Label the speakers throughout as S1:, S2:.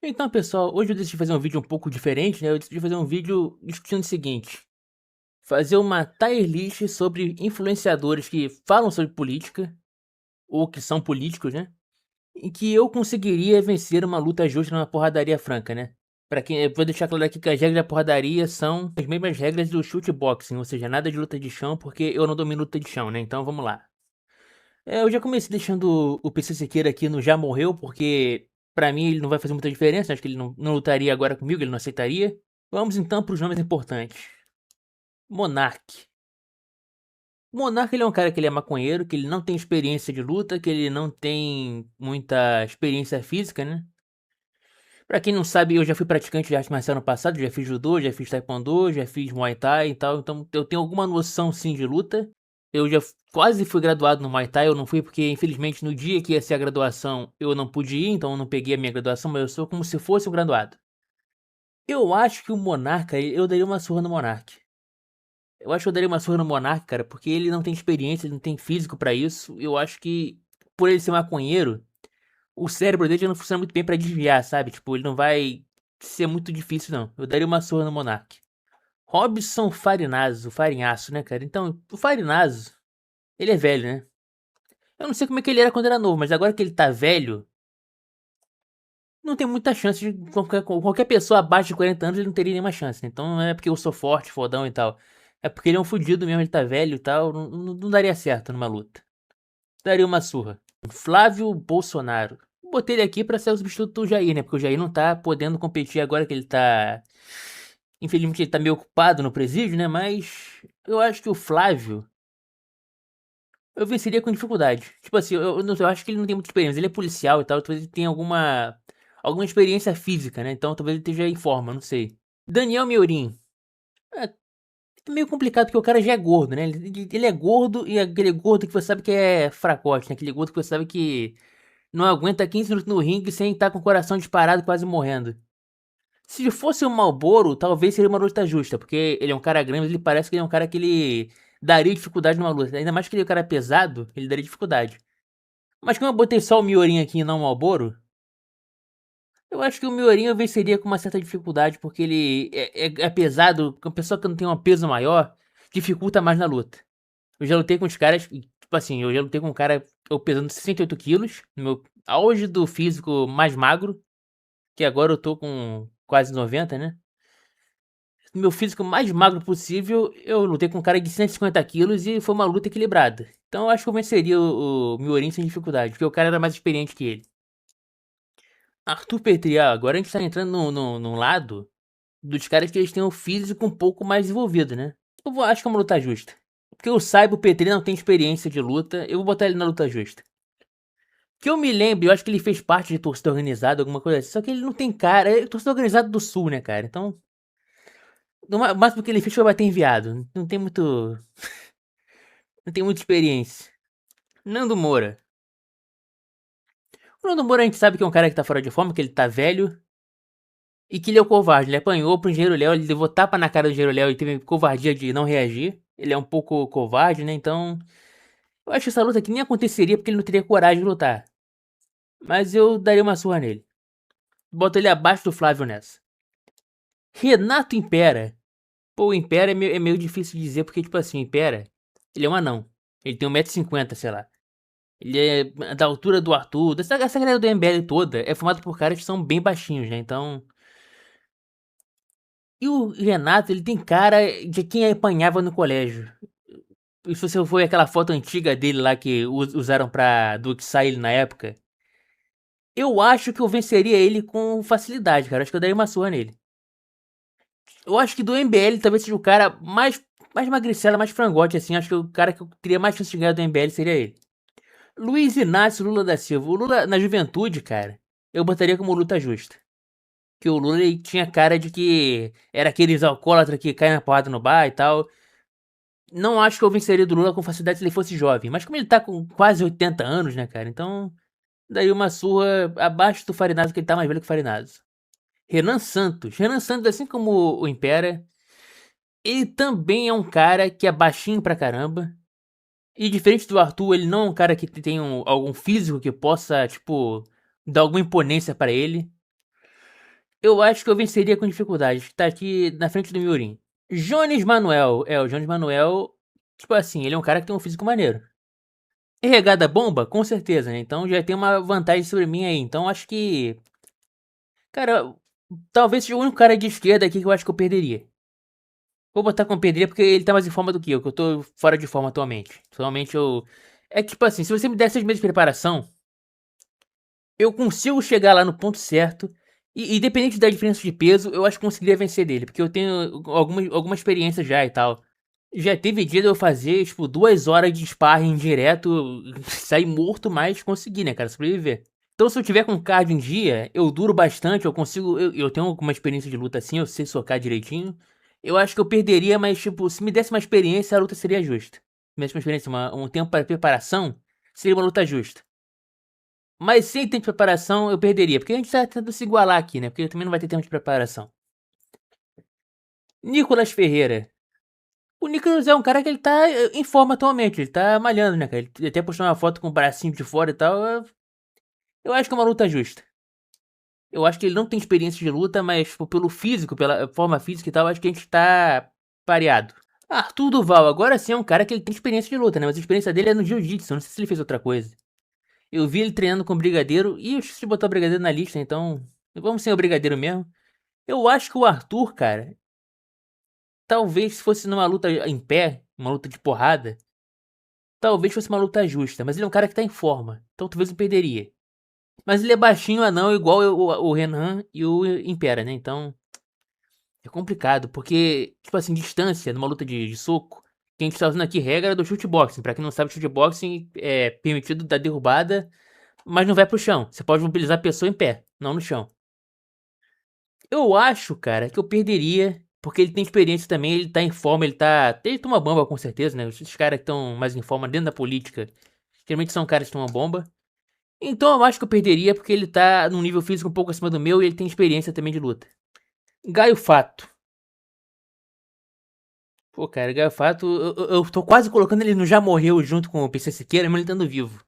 S1: Então, pessoal, hoje eu decidi fazer um vídeo um pouco diferente, né? Eu decidi fazer um vídeo discutindo o seguinte: fazer uma tier list sobre influenciadores que falam sobre política, ou que são políticos, né? Em que eu conseguiria vencer uma luta justa numa porradaria franca, né? Pra quem, eu vou deixar claro aqui que as regras da porradaria são as mesmas regras do shootboxing, ou seja, nada de luta de chão, porque eu não domino luta de chão, né? Então vamos lá. Eu já comecei deixando o PC Siqueira aqui no Já Morreu, porque pra mim ele não vai fazer muita diferença. Acho que ele não lutaria agora comigo, ele não aceitaria. Vamos então pros nomes importantes. Monark. Monark ele é um cara que ele é maconheiro, que ele não tem experiência de luta, que ele não tem muita experiência física, né? Pra quem não sabe, eu já fui praticante de arte marcial no passado, já fiz judô, já fiz taekwondo, já fiz muay thai e tal, então eu tenho alguma noção sim de luta. Eu já quase fui graduado no muay thai, eu não fui porque infelizmente no dia que ia ser a graduação eu não pude ir, então eu não peguei a minha graduação, mas eu sou como se fosse um graduado. Eu acho que o Monarca, eu daria uma surra no Monark. Eu acho que eu daria uma surra no Monark, cara, porque ele não tem experiência, ele não tem físico pra isso. Eu acho que por ele ser maconheiro, o cérebro dele já não funciona muito bem pra desviar, sabe? Tipo, ele não vai ser muito difícil, não. Eu daria uma surra no Monark. Robson Farinazzo, Farinhaço, né, cara? Então, o Farinazzo, ele é velho, né? Eu não sei como é que ele era quando era novo, mas agora que ele tá velho, não tem muita chance de qualquer pessoa abaixo de 40 anos ele não teria nenhuma chance, né? Então não é porque eu sou forte, fodão e tal. É porque ele é um fudido mesmo, ele tá velho e tal. Não daria certo numa luta. Daria uma surra. Flávio Bolsonaro. Botei ele aqui pra ser o substituto do Jair, né? Porque o Jair não tá podendo competir agora que ele tá. Infelizmente ele tá meio ocupado no presídio, né? Mas eu acho que o Flávio eu venceria com dificuldade. Tipo assim, eu acho que ele não tem muita experiência. Ele é policial e tal, talvez ele tenha alguma experiência física, né? Então talvez ele esteja em forma, não sei. Daniel Miorin. É meio complicado porque o cara já é gordo, né? Ele é gordo e aquele gordo que você sabe que é fracote, né? Aquele gordo que você sabe que não aguenta 15 minutos no ringue sem estar com o coração disparado, quase morrendo. Se fosse o Malboro, talvez seria uma luta justa, porque ele é um cara grande, mas ele parece que ele é um cara que ele daria dificuldade numa luta. Ainda mais que ele é um cara pesado, ele daria dificuldade. Mas como eu botei só o Miorin aqui e não o Malboro, eu acho que o Miorin eu venceria com uma certa dificuldade, porque ele é pesado, uma pessoa que não tem um peso maior, dificulta mais na luta. Eu já lutei com os caras, tipo assim, eu já lutei com um cara, eu pesando 68 quilos, no meu auge do físico mais magro, que agora eu tô com quase 90, né? No meu físico mais magro possível, eu lutei com um cara de 150 quilos e foi uma luta equilibrada. Então eu acho que eu venceria o Miorin sem dificuldade, porque o cara era mais experiente que ele. Arthur Petri, agora a gente tá entrando num lado dos caras que eles têm o físico um pouco mais desenvolvido, né? Acho que é uma luta justa. Porque eu saiba, o Petri não tem experiência de luta, eu vou botar ele na luta justa. Que eu me lembre, eu acho que ele fez parte de torcida organizada, alguma coisa assim. Só que ele não tem cara. É torcida organizada do sul, né, cara? Então, o máximo que ele fez foi bater enviado. Não tem muito. Não tem muita experiência. Nando Moura. O Nando Moura a gente sabe que é um cara que tá fora de forma, que ele tá velho. E que ele é o covarde. Ele apanhou pro Engenheiro Léo, ele levou tapa na cara do Engenheiro Léo e teve covardia de não reagir. Ele é um pouco covarde, né? Então, eu acho que essa luta aqui nem aconteceria porque ele não teria coragem de lutar. Mas eu daria uma surra nele. Boto ele abaixo do Flávio nessa. Renato Impera. Pô, o Impera é meio difícil de dizer, porque, tipo assim, o Impera, ele é um anão. Ele tem 1,50 m, sei lá. Ele é da altura do Arthur. Essa galera do MBL toda é formada por caras que são bem baixinhos, né? Então. E o Renato, ele tem cara de quem apanhava no colégio. E se você for aquela foto antiga dele lá que usaram pra doxar ele na época, eu acho que eu venceria ele com facilidade, cara. Acho que eu daria uma surra nele. Eu acho que do MBL talvez seja o cara mais magricela, mais frangote, assim. Acho que o cara que eu teria mais chance de ganhar do MBL seria ele. Luiz Inácio Lula da Silva. O Lula, na juventude, cara, eu botaria como luta justa. Que o Lula ele tinha cara de que era aqueles alcoólatras que caem na porrada no bar e tal. Não acho que eu venceria do Lula com facilidade se ele fosse jovem. Mas como ele tá com quase 80 anos, né, cara? Então, daria uma surra abaixo do Farinazzo, que ele tá mais velho que o Farinazzo. Renan Santos. Renan Santos, assim como o Impera, ele também é um cara que é baixinho pra caramba. E diferente do Arthur, ele não é um cara que tem algum físico que possa, tipo, dar alguma imponência pra ele. Eu acho que eu venceria com dificuldade. Tá aqui na frente do Miorim. Jones Manuel. O Jones Manuel, tipo assim, ele é um cara que tem um físico maneiro. É regada bomba? Com certeza, né? Então já tem uma vantagem sobre mim aí. Então acho que. Cara, talvez seja o único cara de esquerda aqui que eu acho que eu perderia. Vou botar como perderia porque ele tá mais em forma do que eu tô fora de forma atualmente. Atualmente eu. É que, tipo assim, se você me der 6 meses de preparação, eu consigo chegar lá no ponto certo. E independente da diferença de peso, eu acho que conseguiria vencer dele. Porque eu tenho alguma experiência já e tal. Já teve dia de eu fazer, tipo, 2 horas de sparring direto, sair morto, mas conseguir, né, cara, sobreviver. Então, se eu tiver com cardio em dia, eu duro bastante, eu consigo. Eu tenho alguma experiência de luta assim, eu sei socar direitinho. Eu acho que eu perderia, mas, tipo, se me desse uma experiência, a luta seria justa. Se me desse uma experiência, um tempo para preparação, seria uma luta justa. Mas sem tempo de preparação, eu perderia. Porque a gente tá tentando se igualar aqui, né? Porque também não vai ter tempo de preparação. Nicolas Ferreira. O Nicolas é um cara que ele tá em forma atualmente. Ele tá malhando, né, cara? Ele até postou uma foto com o bracinho de fora e tal. Eu acho que é uma luta justa. Eu acho que ele não tem experiência de luta, mas tipo, pelo físico, pela forma física e tal, acho que a gente tá pareado. Arthur Duval, agora sim é um cara que ele tem experiência de luta, né? Mas a experiência dele é no jiu-jitsu, não sei se ele fez outra coisa. Eu vi ele treinando com o Brigadeiro, e eu esqueci de botar o Brigadeiro na lista, então vamos sem o Brigadeiro mesmo. Eu acho que o Arthur, cara, talvez se fosse numa luta em pé, uma luta de porrada, talvez fosse uma luta justa, mas ele é um cara que tá em forma, então talvez eu perderia. Mas ele é baixinho anão, igual o Renan e o Impera, né? Então é complicado, porque, tipo assim, distância numa luta de soco, que a gente tá usando aqui regra do shootboxing. Pra quem não sabe, shootboxing é permitido dar derrubada, mas não vai pro chão. Você pode mobilizar a pessoa em pé, não no chão. Eu acho, cara, que eu perderia, porque ele tem experiência também, ele tá em forma, ele tá. Ele toma bomba com certeza, né? Esses caras que estão mais em forma dentro da política, geralmente são caras que tomam bomba. Então eu acho que eu perderia porque ele tá num nível físico um pouco acima do meu e ele tem experiência também de luta. Gaio Fato. Pô, cara, Gaio Fato, eu tô quase colocando ele no Já Morreu junto com o PC Siqueira, mas ele estando vivo.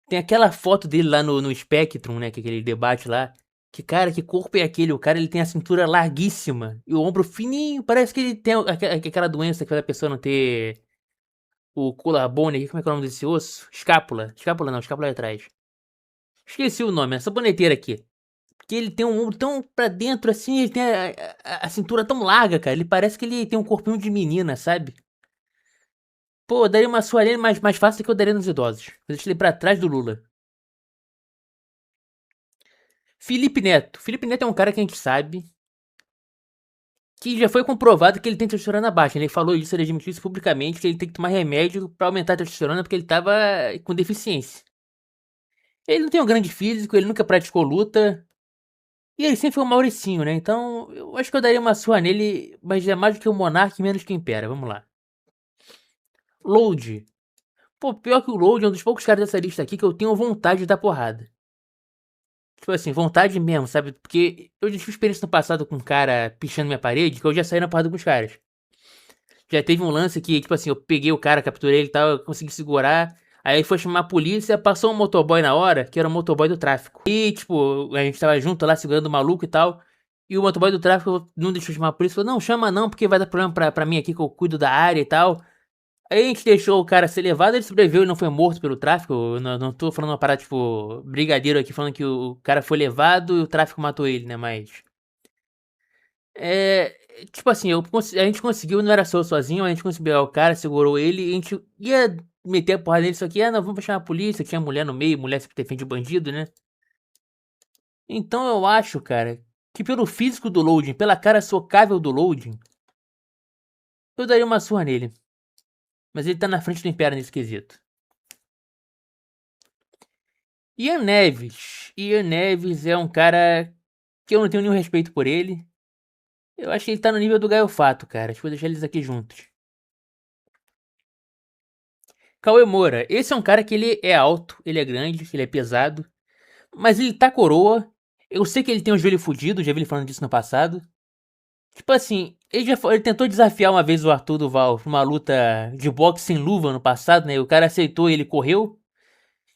S1: Tem aquela foto dele lá no Spectrum, né? Que é aquele debate lá. Que, cara, que corpo é aquele? O cara, ele tem a cintura larguíssima e o ombro fininho. Parece que ele tem aquela doença que faz a pessoa não ter o collarbone. Como é que é o nome desse osso? Escápula. Escápula não, escápula é atrás. Esqueci o nome, essa boneteira aqui. Que ele tem um ombro tão pra dentro assim, ele tem a cintura tão larga, cara. Ele parece que ele tem um corpinho de menina, sabe? Pô, eu daria uma suarinha mais fácil que eu daria nos idosos. Eu deixei ele pra trás do Lula. Felipe Neto. Felipe Neto é um cara que a gente sabe que já foi comprovado que ele tem testosterona baixa. Ele falou isso, ele admitiu isso publicamente, que ele tem que tomar remédio pra aumentar a testosterona porque ele tava com deficiência. Ele não tem um grande físico, ele nunca praticou luta. E ele sempre foi um Mauricinho, né? Então, eu acho que eu daria uma surra nele, mas é mais do que o Monark e menos que o Impera. Vamos lá. Load. Pô, pior que o Load é um dos poucos caras dessa lista aqui que eu tenho vontade de dar porrada. Tipo assim, vontade mesmo, sabe? Porque eu já tive experiência no passado com um cara pichando minha parede, que eu já saí na porrada com os caras. Já teve um lance que, tipo assim, eu peguei o cara, capturei ele e tal, eu consegui segurar. Aí foi chamar a polícia, passou um motoboy na hora, que era o motoboy do tráfico. E, tipo, a gente tava junto lá, segurando o maluco e tal. E o motoboy do tráfico não deixou chamar a polícia, falou, não, chama não, porque vai dar problema pra mim aqui, que eu cuido da área e tal. Aí a gente deixou o cara ser levado, ele sobreviveu e não foi morto pelo tráfico. Eu não tô falando uma parada, tipo, brigadeiro aqui, falando que o cara foi levado e o tráfico matou ele, né, mas... É, tipo assim, a gente conseguiu, não era só eu sozinho, a gente conseguiu pegar o cara, segurou ele, e a gente ia meter a porrada nele, só que, não, vamos chamar a polícia, tinha mulher no meio, mulher sempre defende o bandido, né? Então eu acho, cara, que pelo físico do Loading, pela cara socável do Loading, eu daria uma surra nele. Mas ele tá na frente do Império nesse quesito. Ian Neves. Ian Neves é um cara que eu não tenho nenhum respeito por ele. Eu acho que ele tá no nível do Gaio Fato, cara. Deixa eu deixar eles aqui juntos. Cauê Moura. Esse é um cara que ele é alto, ele é grande, ele é pesado. Mas ele tá coroa. Eu sei que ele tem um joelho fudido, já vi ele falando disso no passado. Tipo assim, ele tentou desafiar uma vez o Arthur Duval numa luta de boxe sem luva no passado, né? O cara aceitou e ele correu.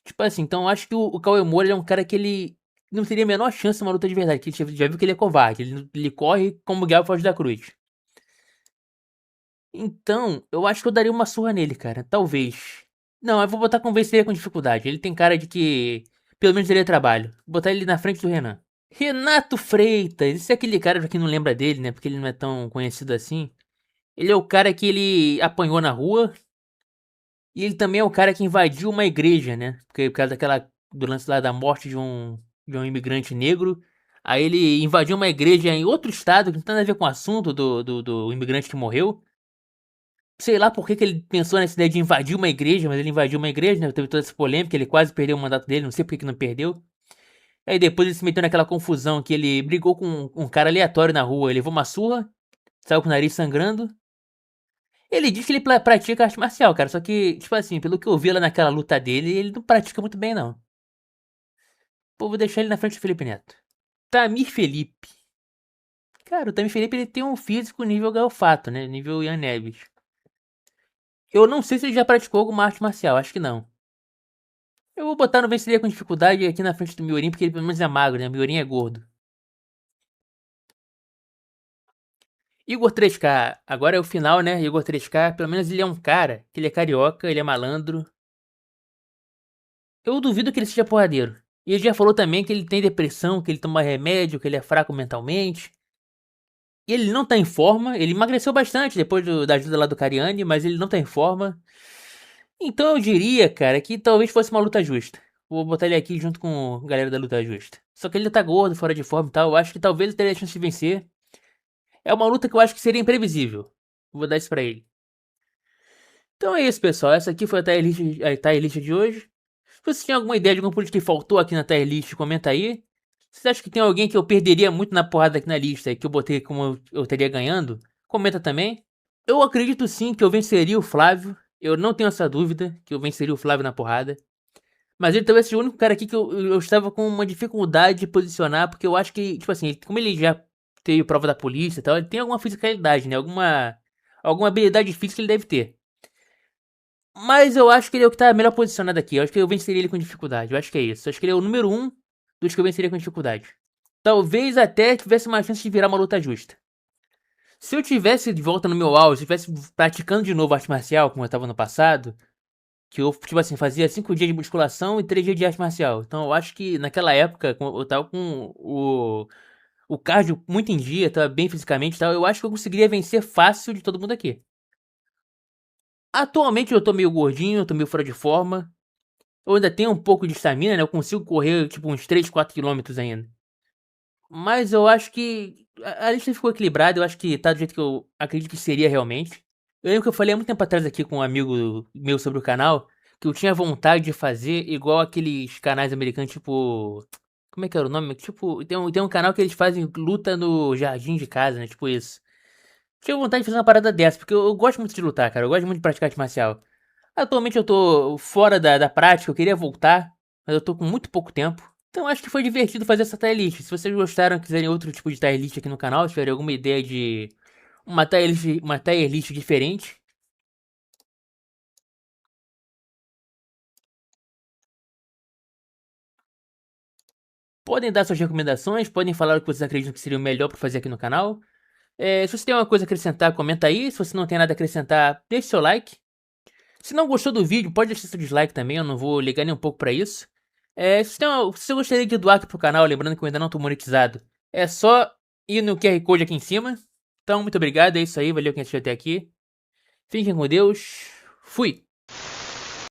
S1: Tipo assim, então eu acho que o Cauê Moura é um cara que ele não teria a menor chance numa luta de verdade, que ele já viu que ele é covarde, ele corre como o Diabo Foge da Cruz. Então, eu acho que eu daria uma surra nele, cara, talvez. Não, eu vou botar convencer com dificuldade, ele tem cara de que pelo menos daria trabalho. Vou botar ele na frente do Renan. Renato Freitas, esse é aquele cara pra quem não lembra dele, né, porque ele não é tão conhecido assim. Ele é o cara que ele apanhou na rua, e ele também é o cara que invadiu uma igreja, né? Porque por causa do lance lá da morte de um imigrante negro. Aí ele invadiu uma igreja em outro estado, que não tem nada a ver com o assunto do imigrante que morreu. Sei lá por que ele pensou nessa ideia de invadir uma igreja, mas ele invadiu uma igreja, né? Teve toda essa polêmica, ele quase perdeu o mandato dele, não sei por que não perdeu. Aí depois ele se meteu naquela confusão que ele brigou com um cara aleatório na rua, ele levou uma surra, saiu com o nariz sangrando. Ele diz que ele pratica arte marcial, cara. Só que, tipo assim, pelo que eu vi lá naquela luta dele, ele não pratica muito bem, não. Pô, vou deixar ele na frente do Felipe Neto. Tamir Felipe. Cara, o Tamir Felipe ele tem um físico nível Galfato, né? Nível Ian Neves. Eu não sei se ele já praticou alguma arte marcial, acho que não. Eu vou botar no venceria com dificuldade aqui na frente do Miorim, porque ele pelo menos é magro, né? O Miorim é gordo. Igor 3K, agora é o final, né? Igor 3K, pelo menos ele é um cara, que ele é carioca, ele é malandro. Eu duvido que ele seja porradeiro. E ele já falou também que ele tem depressão, que ele toma remédio, que ele é fraco mentalmente. E ele não tá em forma, ele emagreceu bastante depois da ajuda lá do Cariani, mas ele não tá em forma. Então eu diria, cara, que talvez fosse uma luta justa. Vou botar ele aqui junto com a galera da luta justa. Só que ele tá gordo, fora de forma e tal. Eu acho que talvez ele teria a chance de vencer. É uma luta que eu acho que seria imprevisível. Vou dar isso pra ele. Então é isso, pessoal. Essa aqui foi a tier list de hoje. Se você tem alguma ideia de algum político que faltou aqui na tier list, comenta aí. Você acha que tem alguém que eu perderia muito na porrada aqui na lista e que eu botei como eu estaria ganhando? Comenta também. Eu acredito sim que eu venceria o Flávio. Eu não tenho essa dúvida que eu venceria o Flávio na porrada. Mas ele talvez seja o único cara aqui que eu estava com uma dificuldade de posicionar, porque eu acho que, tipo assim, como ele já teve prova da polícia e tal, ele tem alguma fisicalidade, né? Alguma habilidade física ele deve ter. Mas eu acho que ele é o que tá melhor posicionado aqui. Eu acho que eu venceria ele com dificuldade. Eu acho que é isso. Eu acho que ele é o número um dos que eu venceria com dificuldade. Talvez até tivesse uma chance de virar uma luta justa. Se eu tivesse de volta no meu auge, se eu estivesse praticando de novo arte marcial, como eu tava no passado, que eu, tipo assim, fazia 5 dias de musculação e 3 dias de arte marcial. Então eu acho que naquela época, eu tava com o cardio muito em dia, tava bem fisicamente e tal, eu acho que eu conseguiria vencer fácil de todo mundo aqui. Atualmente eu tô meio gordinho, eu tô meio fora de forma. Eu ainda tenho um pouco de estamina, né? Eu consigo correr tipo uns 3, 4 quilômetros ainda. Mas eu acho que a lista ficou equilibrada, eu acho que tá do jeito que eu acredito que seria realmente. Eu lembro que eu falei há muito tempo atrás aqui com um amigo meu sobre o canal, que eu tinha vontade de fazer igual aqueles canais americanos, tipo. Como é que era o nome? Tipo, tem um canal que eles fazem luta no jardim de casa, né? Tipo isso. Tinha vontade de fazer uma parada dessa, porque eu gosto muito de lutar, cara. Eu gosto muito de praticar arte marcial. Atualmente eu tô fora da prática, eu queria voltar, mas eu tô com muito pouco tempo. Então acho que foi divertido fazer essa tier list. Se vocês gostaram, quiserem outro tipo de tier list aqui no canal, se tiverem alguma ideia de uma tier list diferente, podem dar suas recomendações, podem falar o que vocês acreditam que seria o melhor pra fazer aqui no canal. Se você tem alguma coisa a acrescentar, comenta aí. Se você não tem nada a acrescentar, deixe seu like. Se não gostou do vídeo, pode deixar seu dislike também, eu não vou ligar nem um pouco pra isso. Se você gostaria de doar aqui pro canal, lembrando que eu ainda não tô monetizado, é só ir no QR Code aqui em cima. Então, muito obrigado, é isso aí, valeu quem assistiu até aqui. Fiquem com Deus, fui!